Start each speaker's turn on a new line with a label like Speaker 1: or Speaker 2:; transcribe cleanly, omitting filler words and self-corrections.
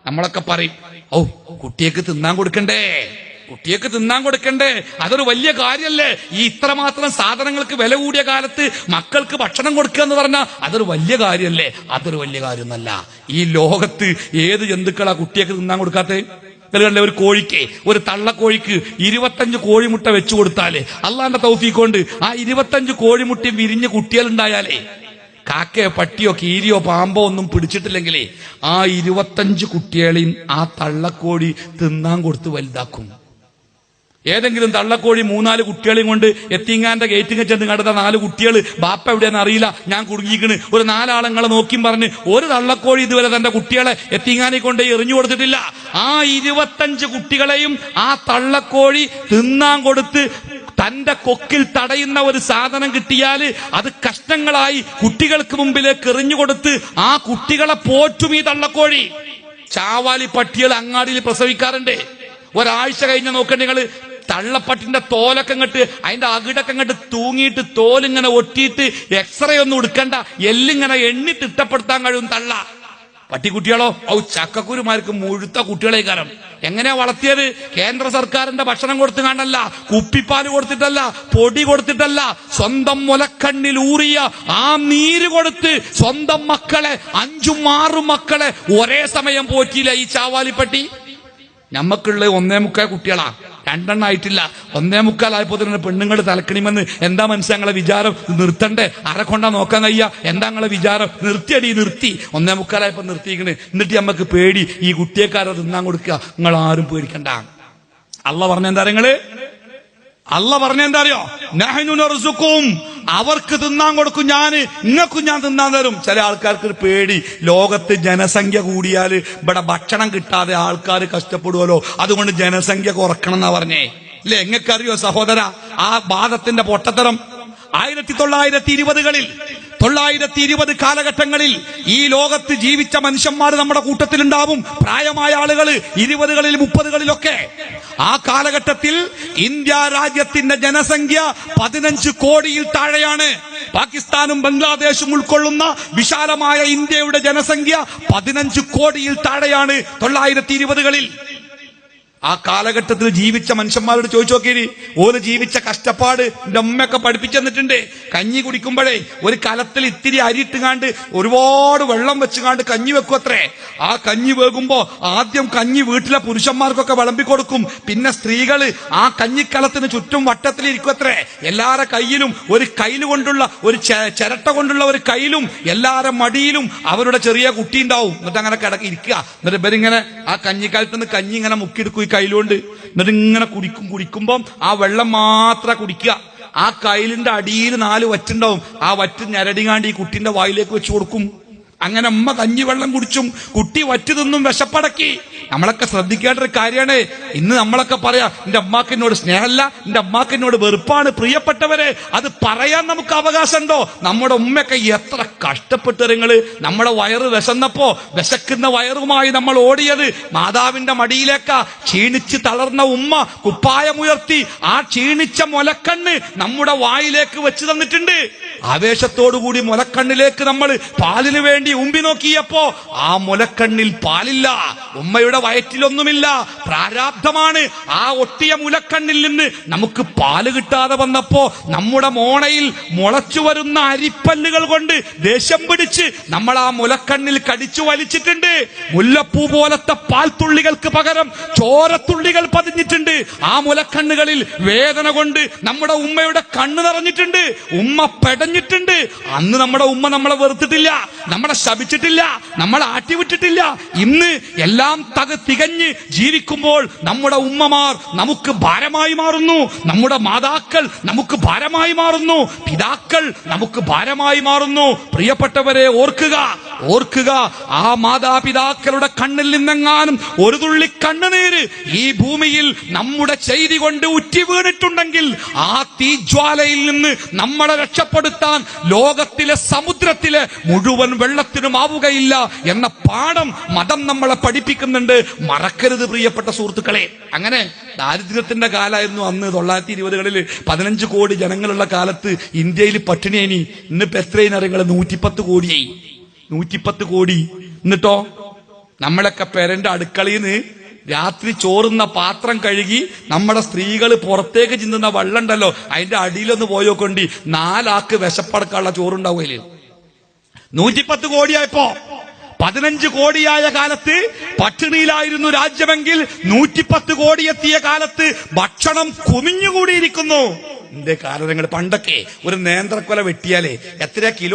Speaker 1: നമ്മളൊക്കെ പറയും, ഓ കുട്ടിയേക്ക് തിന്നാൻ കൊടുക്കണ്ടേ, കുട്ടിയേക്ക് തിന്നാൻ കൊടുക്കണ്ടേ, അതൊരു വലിയ കാര്യല്ലേ. ഈ ഇത്രമാത്രം സാധനങ്ങൾക്ക് വില കൂടിയ കാലത്ത് മക്കൾക്ക് ഭക്ഷണം കൊടുക്കുക എന്ന് പറഞ്ഞാൽ അതൊരു വലിയ കാര്യല്ലേ. അതൊരു വലിയ കാര്യമൊന്നല്ല. ഈ ലോകത്ത് ഏത് ജന്തുക്കളാ കുട്ടിയേക്ക് തിന്നാൻ കൊടുക്കാത്തേ? കണ്ടേ, ഒരു കോഴിക്ക്, ഒരു തള്ളക്കോഴിക്ക് 25 കോഴിമുട്ട വെച്ചു കൊടുത്താലേ അള്ളാന്റെ തൗഫീഖ് കൊണ്ട് ആ 25 കോഴിമുട്ടയും വിരിഞ്ഞ് കുട്ടികളുണ്ടായാലേ കാക്കയോ പട്ടിയോ കീരിയോ പാമ്പോ ഒന്നും പിടിച്ചിട്ടില്ലെങ്കിലേ ആ 25 കുട്ടികളെയും ആ തള്ളക്കോഴി തിന്നാൻ കൊടുത്ത് വലുതാക്കും. ഏതെങ്കിലും തള്ളക്കോഴി 3-4 കുട്ടികളെയും കൊണ്ട് എത്തിങ്ങാന്റെ ഗേറ്റിങ്ങ ചെന്ന് കണ്ടെത്ത 4 കുട്ടികൾ ബാപ്പ എവിടെയാന്ന് അറിയില്ല, ഞാൻ കുടുങ്ങിക്കണ്, ഒരു 4 ആളുകളെ നോക്കിയും പറഞ്ഞ് ഒരു തള്ളക്കോഴി ഇതുവരെ തന്റെ കുട്ടികളെ എത്തിങ്ങാനെ കൊണ്ട് എറിഞ്ഞു കൊടുത്തിട്ടില്ല. ആ 25 കുട്ടികളെയും ആ തള്ളക്കോഴി തിന്നാൻ കൊടുത്ത് തന്റെ കൊക്കിൽ തടയുന്ന ഒരു സാധനം കിട്ടിയാൽ അത് കഷ്ണങ്ങളായി കുട്ടികൾക്ക് മുമ്പിലേക്ക് എറിഞ്ഞുകൊടുത്ത് ആ കുട്ടികളെ പോറ്റും ഈ തള്ളക്കോഴി. ചാവാലി പട്ടികൾ അങ്ങാടിയിൽ പ്രസവിക്കാറുണ്ട്. ഒരാഴ്ച കഴിഞ്ഞ നോക്കണ്ട നിങ്ങള്, തള്ളപ്പട്ടിന്റെ തോലൊക്കെ ഇങ്ങോട്ട് അതിന്റെ അകിടൊക്കെ ഇങ്ങോട്ട് തൂങ്ങിയിട്ട് തോലിങ്ങനെ ഒട്ടിയിട്ട് എക്സ്റേ ഒന്നും എടുക്കണ്ട, എല്ലിങ്ങനെ എണ്ണിട്ട് ഇഷ്ടപ്പെടുത്താൻ കഴിയും തള്ള. പട്ടിക്കുട്ടികളോ ചക്കക്കുരുമാർക്ക് മുഴുത്ത കുട്ടികളെ കാരണം. എങ്ങനെയാ വളർത്തിയത്? കേന്ദ്ര സർക്കാരിന്റെ ഭക്ഷണം കൊടുത്തു കാണല്ല, കുപ്പിപ്പാല് കൊടുത്തിട്ടല്ല, പൊടി കൊടുത്തിട്ടല്ല, സ്വന്തം മുലക്കണ്ണിൽ ഊറിയ ആ നീര് കൊടുത്ത് സ്വന്തം മക്കളെ 5-6 മക്കളെ ഒരേ സമയം പോറ്റിയില്ല ഈ ചാവാലിപ്പട്ടി. ഞമ്മക്കുള്ള 1.25 കുട്ടികളാ, 2 ആയിട്ടില്ല. 1.25 ആയപ്പോ തന്നെ പെണ്ണുങ്ങൾ തലക്കണിമെന്ന് എന്താ മനസ്സിലാങ്ങളെ വിചാരം? നിർത്തണ്ടേ? ആരെ കൊണ്ടാ നോക്കാൻ കഴിയ? എന്താ നിങ്ങളെ വിചാരം? നിർത്തിയടി, നിർത്തി. 1.25 ആയപ്പോ നിർത്തിയിരിക്കണ്. എന്നിട്ട് നമ്മക്ക് പേടി, ഈ കുട്ടിയെക്കാരെ തിന്നാൻ കൊടുക്കുക. നിങ്ങൾ ആരും പേടിക്കണ്ട. അള്ള പറഞ്ഞെന്താ നിങ്ങള്? അള്ള പറഞ്ഞെന്താ അറിയോ? നഹ്നു നർസുക്കും, അവർക്ക് തിന്നാൻ കൊടുക്കും ഞാൻ, നിങ്ങൾക്കും ഞാൻ തിന്നാൻ തരും. ചില ആൾക്കാർക്ക് ഒരു പേടി, ലോകത്ത് ജനസംഖ്യ കൂടിയാൽ ഇവിടെ ഭക്ഷണം കിട്ടാതെ ആൾക്കാർ കഷ്ടപ്പെടുവല്ലോ, അതുകൊണ്ട് ജനസംഖ്യ കുറക്കണം എന്നാ പറഞ്ഞേ. ഇല്ലേ? എങ്ങക്കറിയോ സഹോദര ആ വാദത്തിന്റെ പൊട്ടത്തരം? 1920-കളിൽ 920 കാലഘട്ടങ്ങളിൽ ഈ ലോകത്ത് ജീവിച്ച മനുഷ്യന്മാർ നമ്മുടെ കൂട്ടത്തിലുണ്ടാവും, പ്രായമായ ആളുകൾ 20-കളിൽ 30-കളിലൊക്കെ. ആ കാലഘട്ടത്തിൽ ഇന്ത്യ രാജ്യത്തിന്റെ ജനസംഖ്യ 15 കോടിയിൽ താഴെയാണ്. പാകിസ്ഥാനും ബംഗ്ലാദേശും ഉൾക്കൊള്ളുന്ന വിശാലമായ ഇന്ത്യയുടെ ജനസംഖ്യ 15 കോടിയിൽ താഴെയാണ് 920-കളിൽ. ആ കാലഘട്ടത്തിൽ ജീവിച്ച മനുഷ്യന്മാരോട് ചോദിച്ചു നോക്കിയത്, ഓര് ജീവിച്ച കഷ്ടപ്പാട് എന്റെ അമ്മയൊക്കെ പഠിപ്പിച്ചു തന്നിട്ടുണ്ട്. കഞ്ഞി കുടിക്കുമ്പോഴേ ഒരു കലത്തിൽ ഇത്തിരി അരിയിട്ടുകാണ്ട് ഒരുപാട് വെള്ളം വെച്ചുകാണ്ട് കഞ്ഞി വെക്കും അത്രേ. ആ കഞ്ഞി വേകുമ്പോ ആദ്യം കഞ്ഞി വീട്ടിലെ പുരുഷന്മാർക്കൊക്കെ വിളമ്പിക്കൊടുക്കും, പിന്നെ സ്ത്രീകള് ആ കഞ്ഞിക്കലത്തിന് ചുറ്റും വട്ടത്തിലിരിക്കും അത്രേ. എല്ലാരെ കയ്യിലും ഒരു കയ്യിൽ കൊണ്ടുള്ള ഒരു ചിരട്ട കൊണ്ടുള്ള ഒരു കയ്യിലും എല്ലാരെ മടിയിലും അവരുടെ ചെറിയ കുട്ടി ഉണ്ടാവും. എന്നിട്ട് അങ്ങനെ ഇരിക്കുക. എന്നിട്ട് ഇവരിങ്ങനെ ആ കഞ്ഞിക്കാലത്ത് നിന്ന് കഞ്ഞി ഇങ്ങനെ മുക്കിയെടുക്കും കയ്യിലുണ്ട്. എന്നിട്ട് ഇങ്ങനെ കുടിക്കുമ്പം ആ വെള്ളം മാത്രം കുടിക്കുക. ആ കയ്യിലിന്റെ അടിയിൽ 4 വറ്റുണ്ടാവും. ആ വറ്റ് ഞരടിങ്ങാണ്ട് ഈ കുട്ടിന്റെ വായിലേക്ക് വെച്ച് കൊടുക്കും. അങ്ങനെ അമ്മ കഞ്ഞി വെള്ളം കുടിച്ചും കുട്ടി വറ്റ് തിന്നും വിശപ്പടക്കി. നമ്മളൊക്കെ ശ്രദ്ധിക്കേണ്ട ഒരു കാര്യമാണ്. ഇന്ന് നമ്മളൊക്കെ പറയാ എന്റെ അമ്മാക്ക് എന്നോട് സ്നേഹമല്ല, എന്റെ അമ്മാക്ക് എന്നോട് വെറുപ്പാണ്. പ്രിയപ്പെട്ടവരെ, അത് പറയാൻ നമുക്ക് അവകാശമുണ്ടോ? നമ്മുടെ ഉമ്മയൊക്കെ എത്ര കഷ്ടപ്പെട്ടവരങ്ങള്. നമ്മുടെ വയറ് വിശന്നപ്പോ വിശക്കുന്ന വയറുമായി നമ്മൾ ഓടിയത് മാതാവിന്റെ മടിയിലേക്കാ. ക്ഷീണിച്ച് തളർന്ന ഉമ്മ കുപ്പായമുയർത്തി ആ ക്ഷീണിച്ച മുലക്കണ്ണ് നമ്മുടെ വായിലേക്ക് വെച്ച് തന്നിട്ടുണ്ട്. ആവേശത്തോടുകൂടി മുലക്കണ്ണിലേക്ക് നമ്മൾ പാലിന് വേണ്ടി ഉമ്പി നോക്കിയപ്പോ ആ മുലക്കണ്ണിൽ പാലില്ല, ഉമ്മയുടെ വയറ്റിലൊന്നുമില്ല. പ്രാരാബ്ധമാണ്. ആ ഒട്ടിയ മുലക്കണ്ണിൽ നിന്ന് നമുക്ക് പാല് കിട്ടാതെ വന്നപ്പോ നമ്മുടെ മോണയിൽ മുളച്ചു വരുന്ന അരിപ്പല്ലുകൾ കൊണ്ട് ദേഷ്യം പിടിച്ച് നമ്മൾ ആ മുലക്കണ്ണിൽ കടിച്ചു വലിച്ചിട്ടുണ്ട്. മുല്ലപ്പൂ പോലത്തെ പാൽത്തുള്ളികൾക്ക് പകരം ചോരത്തുള്ളികൾ പതിഞ്ഞിട്ടുണ്ട്. ആ മുലക്കണ്ണുകളിൽ വേദന കൊണ്ട് നമ്മുടെ ഉമ്മയുടെ കണ്ണ് നിറഞ്ഞിട്ടുണ്ട്. ഉമ്മ പെടഞ്ഞിട്ടുണ്ട്. അന്ന് നമ്മുടെ ഉമ്മ നമ്മളെ വെറുത്തിട്ടില്ല, നമ്മളെ ശപിച്ചിട്ടില്ല, നമ്മളെ ആട്ടിവിട്ടിട്ടില്ല. ഇന്ന് എല്ലാം തികഞ്ഞ് ജീവിക്കുമ്പോൾ നമ്മുടെ ഉമ്മമാർ നമുക്ക് ഭാരമായി മാറുന്നു, നമ്മുടെ മാതാക്കൾ നമുക്ക് ഭാരമായി മാറുന്നു, പിതാക്കൾ നമുക്ക് ഭാരമായി മാറുന്നു. പ്രിയപ്പെട്ടവരെ, ഓർക്കുക, ആ മാതാപിതാക്കളുടെ കണ്ണിൽ നിന്നെങ്ങാനും ഒരു തുള്ളി കണ്ണുനീര് ഈ ഭൂമിയിൽ നമ്മുടെ ചെയ്തി കൊണ്ട് ഉറ്റി വീണിട്ടുണ്ടെങ്കിൽ ആ തീജ്വാലയിൽ നിന്ന് നമ്മളെ രക്ഷപ്പെടുത്താൻ ലോകത്തിലെ സമുദ്രത്തിലെ മുഴുവൻ വെള്ളത്തിനും ആവുകയില്ല എന്ന പാഠം മതം നമ്മളെ പഠിപ്പിക്കുന്നുണ്ട്. മറക്കരുത് പ്രിയപ്പെട്ട സുഹൃത്തുക്കളെ. അങ്ങനെ ദാരിദ്ര്യത്തിന്റെ കാലമായിരുന്നു അന്ന് 920-കളിൽ. 15 കോടി ജനങ്ങളുള്ള കാലത്ത് ഇന്ത്യയിൽ പട്ടിണിയേനി. ഇന്നിപ്പോ എത്രയും അറിയങ്ങൾ 110 കോടിയായി. 110 കോടി. എന്നിട്ടോ നമ്മളൊക്കെ പെരന്റെ അടുക്കളയിൽ നിന്ന് രാത്രി ചോറുന്ന പാത്രം കഴുകി നമ്മുടെ സ്ത്രീകൾ പുറത്തേക്ക് ചിന്തുന്ന വെള്ളം ഉണ്ടല്ലോ, അതിന്റെ അടിയിലൊന്ന് പോയോക്കൊണ്ടി 4 ആൾക്ക് വിശപ്പടക്കാനുള്ള ചോറുണ്ടാവുകയില്ല. 110 കോടിയായപ്പോ 15 കോടിയായ കാലത്ത് പട്ടിണിയിലായിരുന്നു രാജ്യമെങ്കിൽ 110 കോടി എത്തിയ കാലത്ത് ഭക്ഷണം കുമിഞ്ഞുകൂടിയിരിക്കുന്നു. എന്റെ കാരണങ്ങൾ പണ്ടൊക്കെ ഒരു നേന്ത്രക്കൊല വെട്ടിയാലേ എത്ര കിലോ